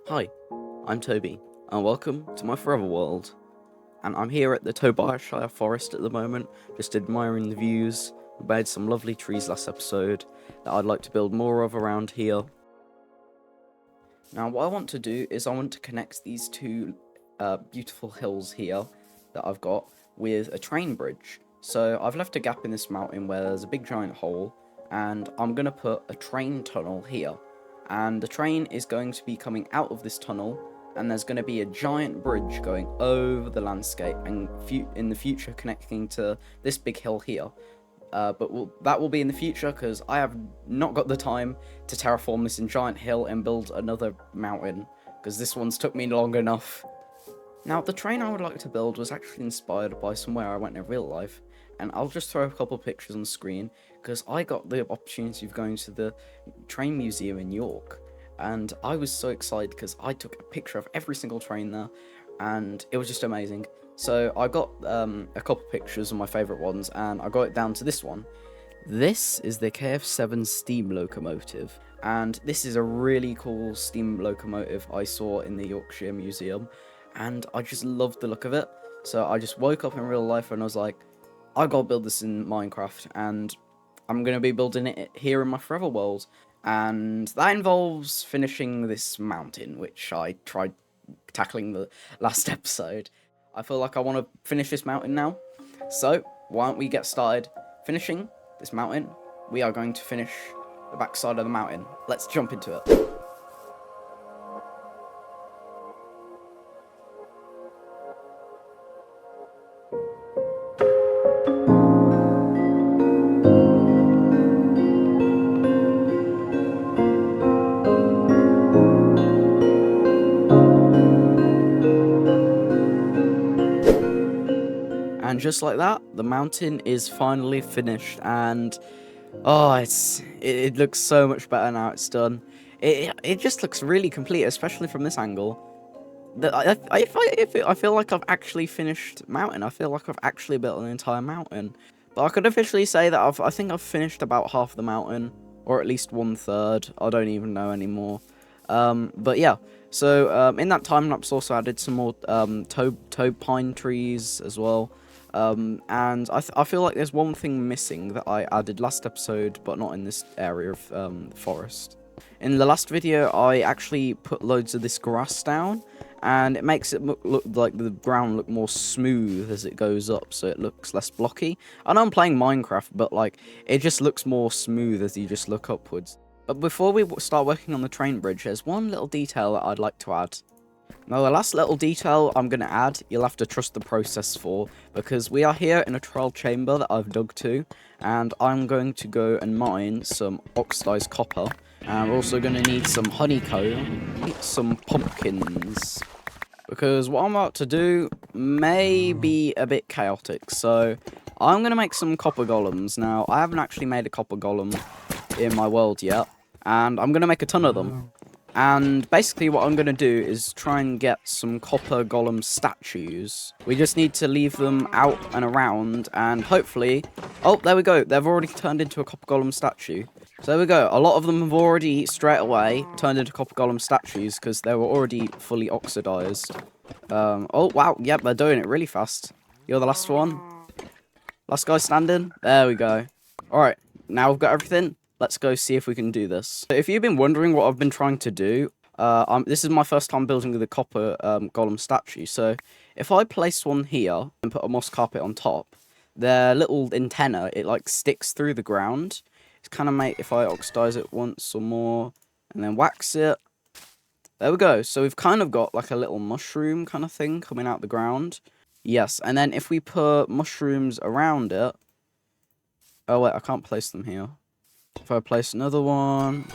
Hi, I'm Toby, and welcome to my forever world. And I'm here at the Tobiashire forest at the moment, just admiring the views. We made some lovely trees last episode that I'd like to build more of around here. Now, what I want to do is I want to connect these two beautiful hills here that I've got with a train bridge. So I've left a gap in this mountain where there's a big giant hole, and I'm going to put a train tunnel here. And the train is going to be coming out of this tunnel, and there's going to be a giant bridge going over the landscape and in the future connecting to this big hill here. But that will be in the future because I have not got the time to terraform this giant hill and build another mountain because this one's took me long enough. Now, the train I would like to build was actually inspired by somewhere I went in real life, and I'll just throw a couple pictures on the screen because I got the opportunity of going to the train museum in York, and I was so excited because I took a picture of every single train there, and it was just amazing. So I got a couple pictures of my favourite ones, and I got it down to this one. This is the KF7 steam locomotive, and this is a really cool steam locomotive I saw in the Yorkshire Museum, and I just loved the look of it. So I just woke up in real life and I was like, I gotta build this in Minecraft, and I'm gonna be building it here in my forever world, and that involves finishing this mountain, which I tried tackling the last episode. I feel like I want to finish this mountain now, so why don't we get started finishing this mountain? We are going to finish the backside of the mountain. Let's jump into it. And just like that, the mountain is finally finished, and oh, it looks so much better now it's done. It just looks really complete, especially from this angle. I feel like I've actually finished mountain. I feel like I've actually built an entire mountain. But I could officially say that I think I've finished about half the mountain, or at least 1/3. I don't even know anymore. But yeah. So in that time lapse, also added some more tobe pine trees as well. And I feel like there's one thing missing that I added last episode, but not in this area of the forest. In the last video, I actually put loads of this grass down, and it makes it look like the ground look more smooth as it goes up, so it looks less blocky. I know I'm playing Minecraft, but like it just looks more smooth as you just look upwards. But before we start working on the train bridge, there's one little detail that I'd like to add. Now, the last little detail I'm going to add, you'll have to trust the process for, because we are here in a trial chamber that I've dug to, and I'm going to go and mine some oxidized copper, and we're also going to need some honeycomb, some pumpkins, because what I'm about to do may be a bit chaotic. So I'm going to make some copper golems. Now, I haven't actually made a copper golem in my world yet, and I'm going to make a ton of them. And basically what I'm going to do is try and get some copper golem statues. We just need to leave them out and around, and hopefully... Oh, there we go. They've already turned into a copper golem statue. So there we go. A lot of them have already straight away turned into copper golem statues because they were already fully oxidized. Oh, wow. Yep, they're doing it really fast. You're the last one. Last guy standing. There we go. Alright, now we've got everything. Let's go see if we can do this. If you've been wondering what I've been trying to do, this is my first time building the copper golem statue. So if I place one here and put a moss carpet on top, their little antenna, it like sticks through the ground. It's kind of mate if I oxidize it once or more and then wax it. There we go. So we've kind of got like a little mushroom kind of thing coming out the ground. Yes, and then if we put mushrooms around it... Oh wait, I can't place them here. If I place another one,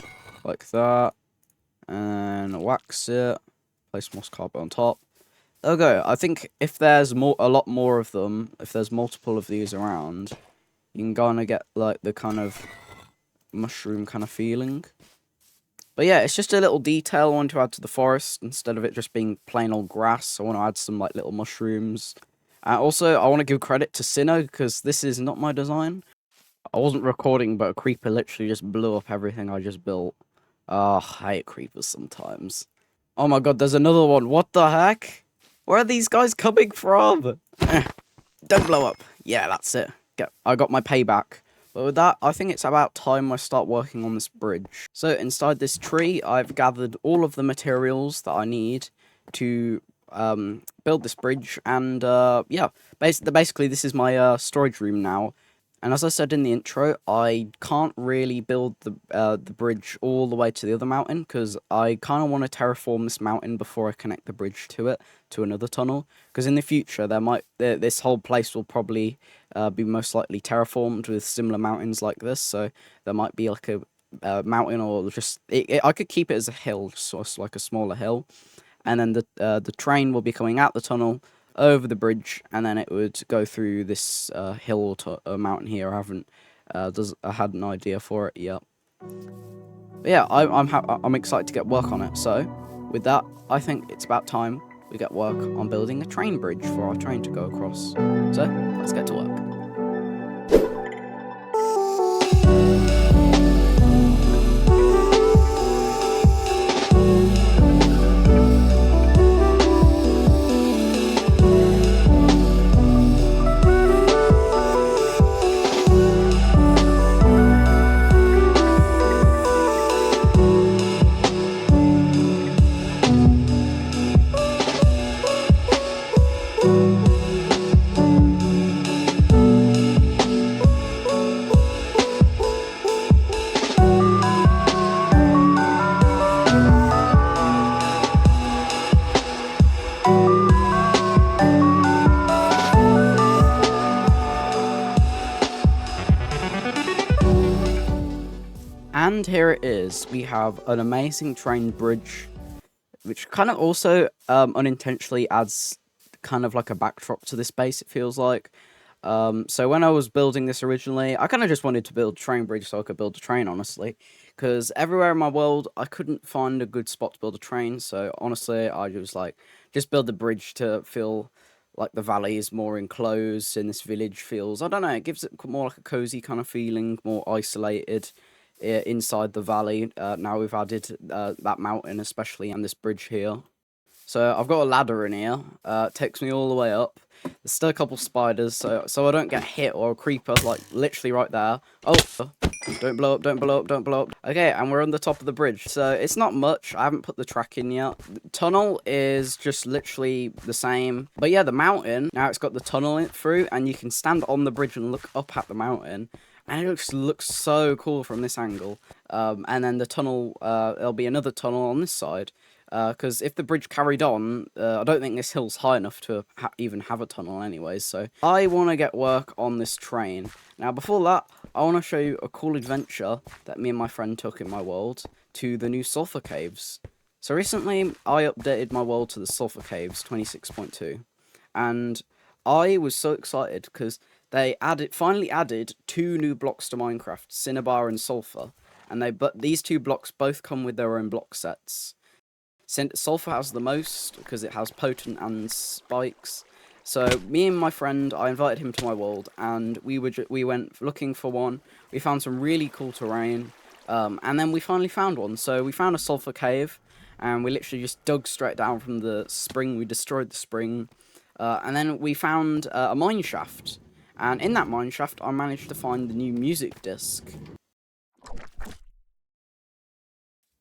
like that, and wax it, place moss carpet on top. There we go. I think if there's a lot more of them, if there's multiple of these around, you can kind of get like the kind of mushroom kind of feeling. But yeah, it's just a little detail I want to add to the forest instead of it just being plain old grass. I want to add some like little mushrooms. Also, I want to give credit to Sinnoh because this is not my design. I wasn't recording, but a creeper literally just blew up everything I just built. I hate creepers sometimes. Oh my god, there's another one. What the heck? Where are these guys coming from? Don't blow up. Yeah, that's it. I got my payback. But with that, I think it's about time I start working on this bridge. So inside this tree, I've gathered all of the materials that I need to build this bridge. And yeah, basically this is my storage room now. And as I said in the intro, I can't really build the bridge all the way to the other mountain because I kind of want to terraform this mountain before I connect the bridge to it, to another tunnel. Because in the future, this whole place will probably be most likely terraformed with similar mountains like this. So there might be like a mountain, or just I could keep it as a hill, so it's like a smaller hill, and then the train will be coming out the tunnel over the bridge, and then it would go through this hill or mountain here. I had an idea for it yet. But yeah, I'm excited to get work on it. So with that, I think it's about time we get work on building a train bridge for our train to go across. So let's get to work. And here it is. We have an amazing train bridge, which kind of also unintentionally adds kind of like a backdrop to this base, it feels like. So when I was building this originally, I kind of just wanted to build a train bridge so I could build a train, honestly. Because everywhere in my world, I couldn't find a good spot to build a train. So honestly, I was like, just build the bridge to feel like the valley is more enclosed, and this village feels, I don't know, it gives it more like a cozy kind of feeling, more isolated inside the valley. Now we've added that mountain especially, and this bridge here. So I've got a ladder in here. It takes me all the way up. There's still a couple spiders, so I don't get hit, or a creeper like literally right there. Oh, don't blow up, don't blow up, don't blow up. Okay, and we're on the top of the bridge. So it's not much. I haven't put the track in yet. The tunnel is just literally the same. But yeah, the mountain, now it's got the tunnel in through, and you can stand on the bridge and look up at the mountain. And it looks so cool from this angle. And then the tunnel, there'll be another tunnel on this side. Because if the bridge carried on, I don't think this hill's high enough to even have a tunnel anyways. So I want to get work on this train. Now before that, I want to show you a cool adventure that me and my friend took in my world to the new sulfur caves. So recently, I updated my world to the sulfur caves 26.2. And I was so excited because they finally added 2 new blocks to Minecraft, Cinnabar and Sulfur, and but these 2 blocks both come with their own block sets. Sulfur has the most because it has potent and spikes. So me and my friend, I invited him to my world, and we went looking for one. We found some really cool terrain, and then we finally found one. So we found a sulfur cave, and we literally just dug straight down from the spring. We destroyed the spring, and then we found a mine shaft. And in that mine shaft, I managed to find the new music disc.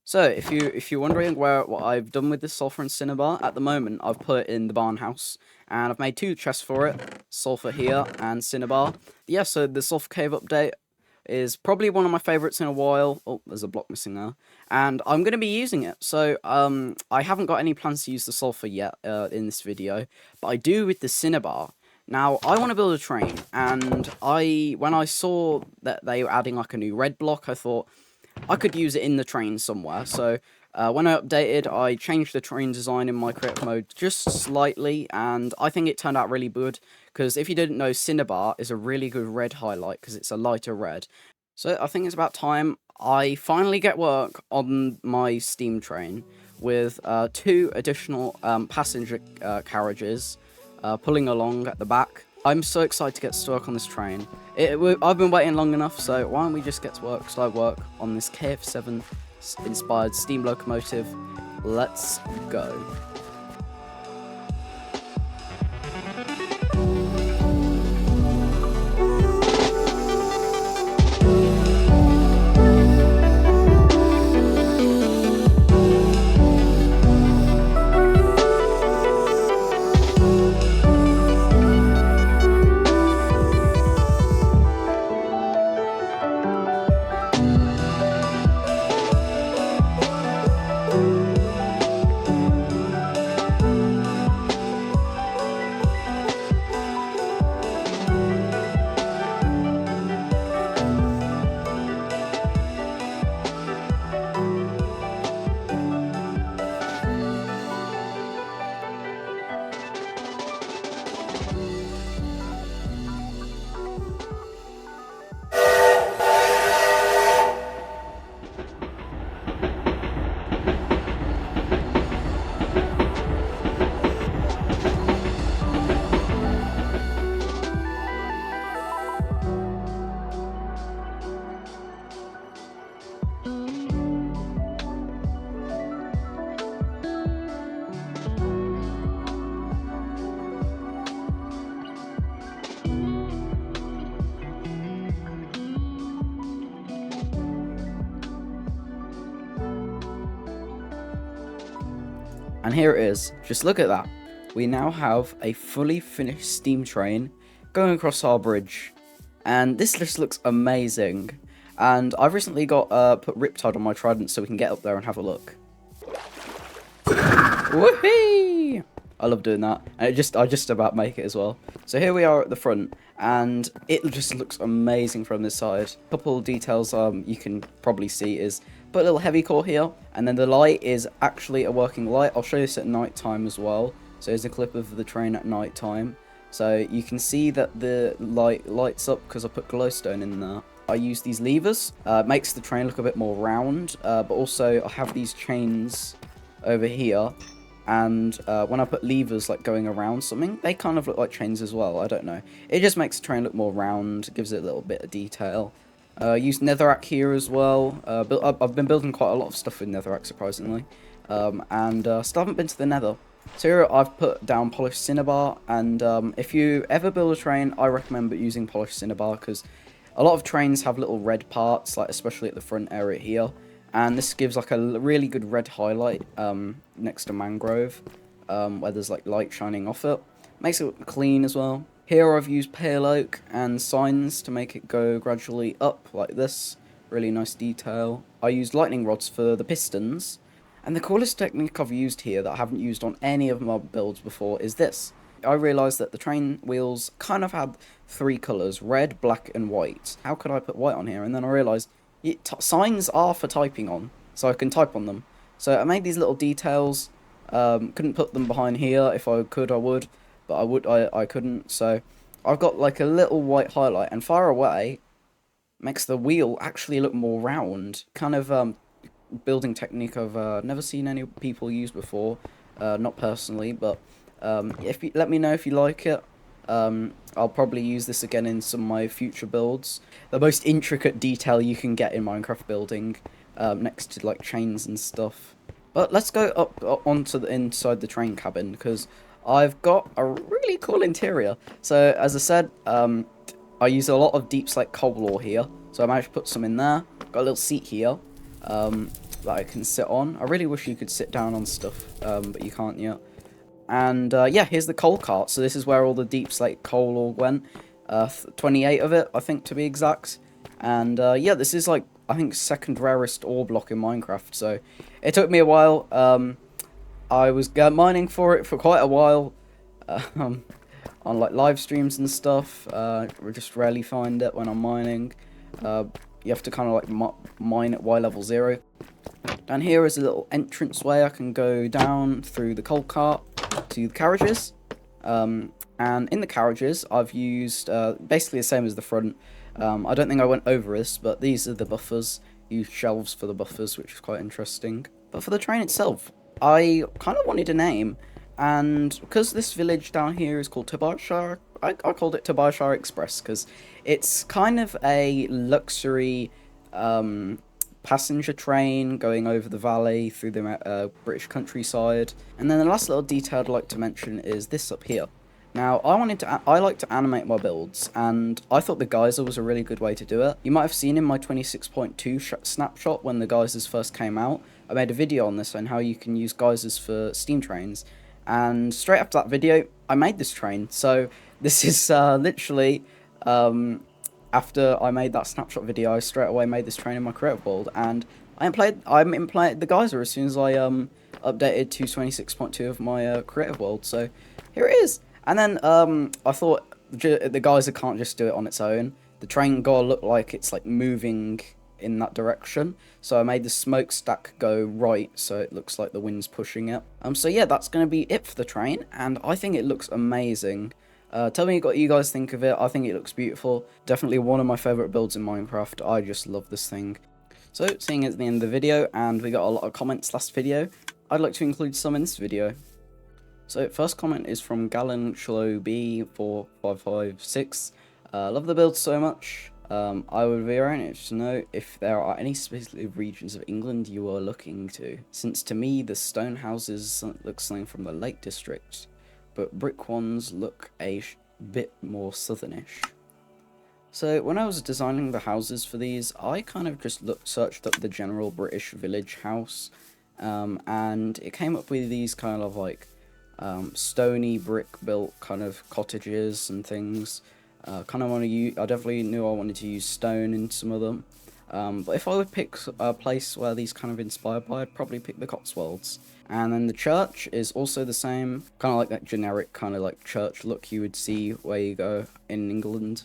So, if you're wondering what I've done with this sulfur and cinnabar, at the moment I've put it in the barn house, and I've made 2 chests for it, sulfur here and cinnabar. Yeah, so the sulfur cave update is probably one of my favourites in a while. Oh, there's a block missing there, and I'm going to be using it. So, I haven't got any plans to use the sulfur yet in this video, but I do with the cinnabar. Now, I want to build a train, and when I saw that they were adding like a new red block, I thought I could use it in the train somewhere. So when I updated, I changed the train design in my creative mode just slightly, and I think it turned out really good, because if you didn't know, cinnabar is a really good red highlight because it's a lighter red. So I think it's about time I finally get work on my steam train with 2 additional passenger carriages pulling along at the back. I'm so excited to get to work on this train. I've been waiting long enough, so why don't we just get to work, start work on this KF7 inspired steam locomotive. let's go. And here it is. Just look at that. We now have a fully finished steam train going across our bridge. And this just looks amazing. And I've recently got put Riptide on my trident so we can get up there and have a look. Woohoo! I love doing that. And I just about make it as well. So here we are at the front. And it just looks amazing from this side. A couple of details you can probably see is put a little heavy core here, and then the light is actually a working light. I'll show you this at night time as well. So here's a clip of the train at night time. So you can see that the light lights up because I put glowstone in there. I use these levers. Makes the train look a bit more round, but also I have these chains over here. And when I put levers like going around something, they kind of look like chains as well. I don't know. It just makes the train look more round, gives it a little bit of detail. Use netherrack here as well. I've been building quite a lot of stuff with netherrack, surprisingly. And still haven't been to the nether. So here I've put down polished cinnabar. And if you ever build a train, I recommend using polished cinnabar, because a lot of trains have little red parts, like especially at the front area here. And this gives like a really good red highlight next to mangrove, where there's like light shining off it. Makes it look clean as well. Here I've used pale oak and signs to make it go gradually up like this. Really nice detail. I used lightning rods for the pistons. And the coolest technique I've used here that I haven't used on any of my builds before is this. I realised that the train wheels kind of had three colours, red, black and white. How could I put white on here? And then I realised signs are for typing on, so I can type on them. So I made these little details. Couldn't put them behind here. If I could, I would. But I couldn't, so I've got like a little white highlight, and far away makes the wheel actually look more round. Kind of building technique I've never seen any people use before, not personally, but let me know if you like it. I'll probably use this again in some of my future builds. The most intricate detail you can get in Minecraft building, next to like chains and stuff. But let's go up onto the inside the train cabin, because I've got a really cool interior. So, as I said, I use a lot of deep slate coal ore here. So I managed to put some in there. Got a little seat here that I can sit on. I really wish you could sit down on stuff, but you can't yet. And yeah, here's the coal cart. So this is where all the deep slate coal ore went. 28 of it, I think, to be exact. And yeah, this is like, I think, second rarest ore block in Minecraft. So it took me a while. I was mining for it for quite a while, on like live streams and stuff. We just rarely find it when I'm mining. You have to kind of like mine at Y level 0. Down here is a little entranceway. I can go down through the coal cart to the carriages. And in the carriages, I've used basically the same as the front. I don't think I went over this, but these are the buffers. Use shelves for the buffers, which is quite interesting. But for the train itself, I kind of wanted a name, and because this village down here is called Tobiashire, I called it Tobiashire Express, because it's kind of a luxury passenger train going over the valley through the British countryside. And then the last little detail I'd like to mention is this up here. Now, I like to animate my builds, and I thought the geyser was a really good way to do it. You might have seen in my 26.2 snapshot when the geysers first came out, I made a video on this on how you can use geysers for steam trains, and straight after that video, I made this train. So this is literally, after I made that snapshot video, I straight away made this train in my creative world, and I implemented the geyser as soon as I updated to 26.2 of my creative world. So here it is. And then I thought the geyser can't just do it on its own. The train gotta look like it's like moving in that direction. So I made the smokestack go right, so it looks like the wind's pushing it. So yeah, that's gonna be it for the train, and I think it looks amazing. Tell me what you guys think of it. I think it looks beautiful. Definitely one of my favourite builds in Minecraft. I just love this thing. So, seeing as the end of the video, and we got a lot of comments last video, I'd like to include some in this video. So, first comment is from GallenShowB4556. Love the build so much. I would be very interested to know if there are any specific regions of England you are looking to, since to me the stone houses look something from the Lake District, but brick ones look a bit more southernish. So when I was designing the houses for these, I kind of just searched up the general British village house, and it came up with these kind of like stony brick built kind of cottages and things. I definitely knew I wanted to use stone in some of them, but if I would pick a place where these kind of inspired by, I'd probably pick the Cotswolds. And then the church is also the same, kind of like that generic kind of like church look you would see where you go in England.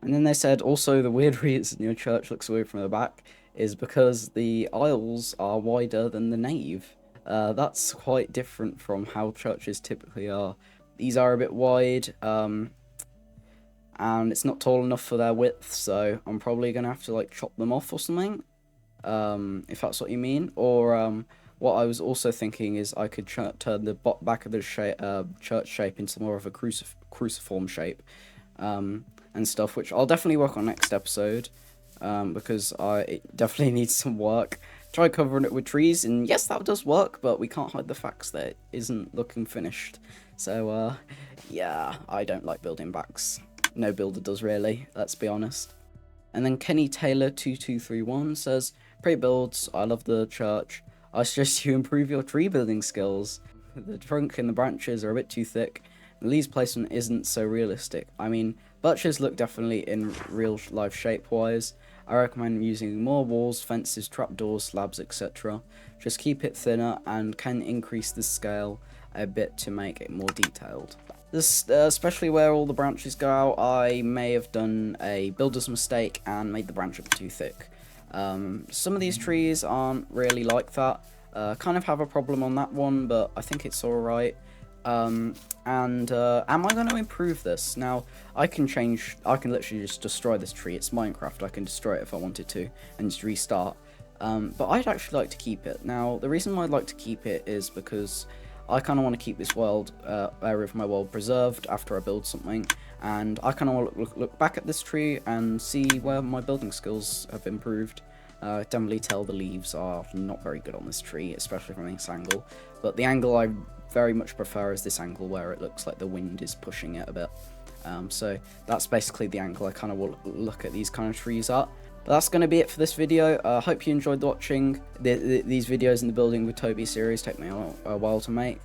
And then they said also the weird reason your church looks weird from the back is because the aisles are wider than the nave. That's quite different from how churches typically are. These are a bit wide, and it's not tall enough for their width, so I'm probably going to have to like chop them off or something, if that's what you mean. Or what I was also thinking is I could turn the back of the church shape into more of a cruciform shape, and stuff, which I'll definitely work on next episode, because it definitely needs some work. Try covering it with trees, and yes, that does work, but we can't hide the facts that it isn't looking finished. So, yeah, I don't like building backs. No builder does really, let's be honest. And then Kenny Taylor 2231 says, "Pretty builds, I love the church. I suggest you improve your tree building skills. The trunk and the branches are a bit too thick, and the leaves placement isn't so realistic. I mean, birches look definitely in real life shape wise. I recommend using more walls, fences, trapdoors, slabs, etc. Just keep it thinner and can increase the scale a bit to make it more detailed." This, especially where all the branches go out, I may have done a builder's mistake and made the branch a bit too thick. Some of these trees aren't really like that. Kind of have a problem on that one, but I think it's alright. Am I going to improve this? Now, I can literally just destroy this tree. It's Minecraft, I can destroy it if I wanted to, and just restart. But I'd actually like to keep it. Now, the reason why I'd like to keep it is because I kind of want to keep this area of my world preserved after I build something, and I kind of want to look back at this tree and see where my building skills have improved. Definitely tell the leaves are not very good on this tree, especially from this angle, but the angle I very much prefer is this angle where it looks like the wind is pushing it a bit. So that's basically the angle I kind of will look at these kind of trees at. But that's going to be it for this video. I hope you enjoyed watching these videos in the Building with Toby series. Take me a while to make.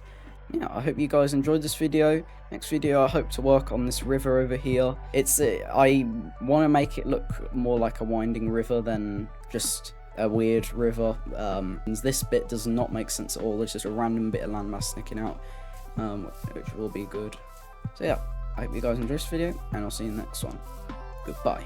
Yeah, I hope you guys enjoyed this video. Next video, I hope to work on this river over here. I want to make it look more like a winding river than just a weird river. This bit does not make sense at all. There's just a random bit of landmass sticking out, which will be good. So yeah, I hope you guys enjoyed this video, and I'll see you in the next one. Goodbye.